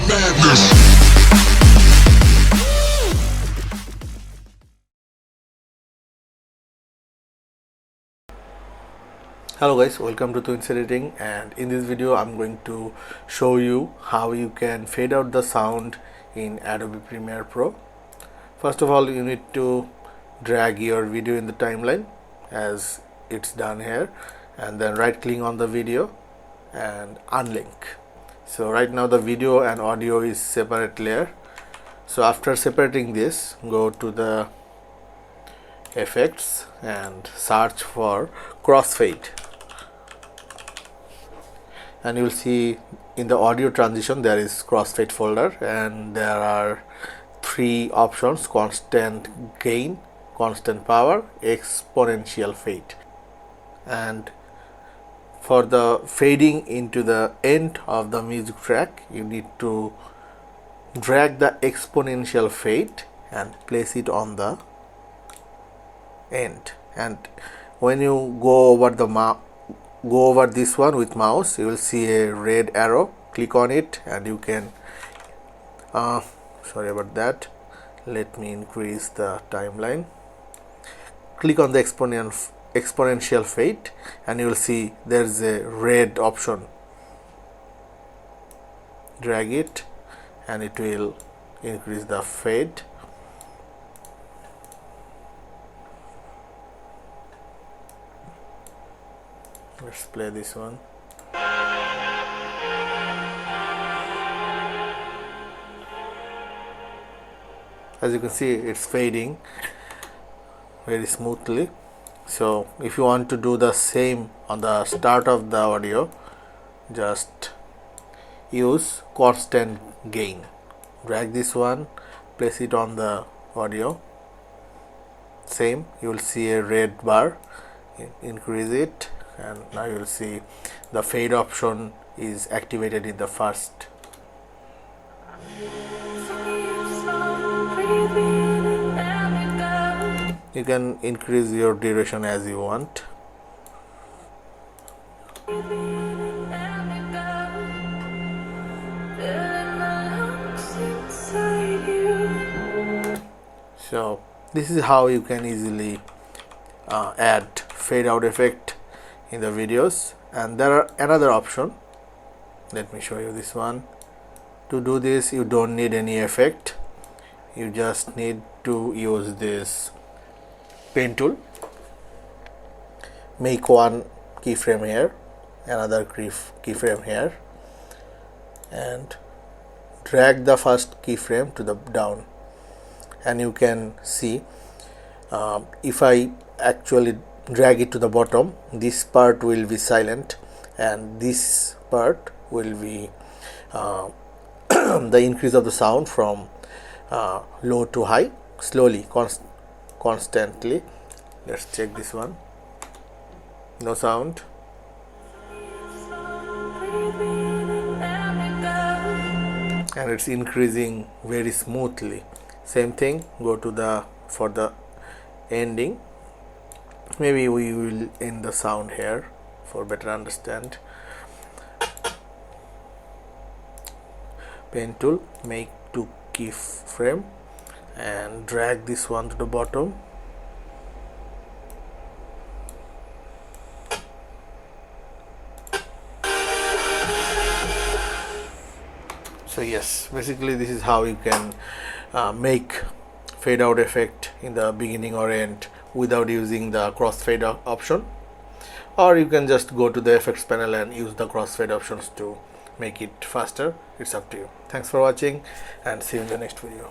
madness. Hello guys, welcome to Tuhin editing, and in this video I'm going to show you how you can fade out the sound in Adobe Premiere Pro. First of all, you need to drag your video in the timeline as it's done here, and then right click on the video and unlink. So right now the video and audio is separate layer. So after separating this, go to the effects and search for crossfade, and you will see in the audio transition there is crossfade folder, and there are three options: constant gain, constant power, exponential fade. And for the fading into the end of the music track, you need to drag the exponential fade and place it on the end, and when you go over this one with mouse, you will see a red arrow. Click on it and you can sorry about that, let me increase the timeline. Click on the exponential fade and you will see there's a red option. Drag it and it will increase the fade. Let's play this one. As you can see, it's fading very smoothly. So if you want to do the same on the start of the audio, just use constant gain. Drag this one, place it on the audio. Same, you will see a red bar. Increase it, and now you will see the fade option is activated in the first. You can increase your duration as you want. So this is how you can easily add fade out effect in the videos. And there are another option. Let me show you this one. To do this, you don't need any effect, you just need to use this pen tool. Make one keyframe here, another keyframe here, and drag the first keyframe to the down, and you can see if I actually drag it to the bottom, this part will be silent and this part will be the increase of the sound from low to high, slowly, constantly. Let's check this one. No sound. And it's increasing very smoothly. Same thing, go to the for the ending. Maybe we will end the sound here for better understand. Pen tool, make two keyframe and drag this one to the bottom. So yes, basically this is how you can make fade out effect in the beginning or end without using the crossfade option, or you can just go to the effects panel and use the crossfade options to make it faster. It's up to you. Thanks for watching and see you in the next video.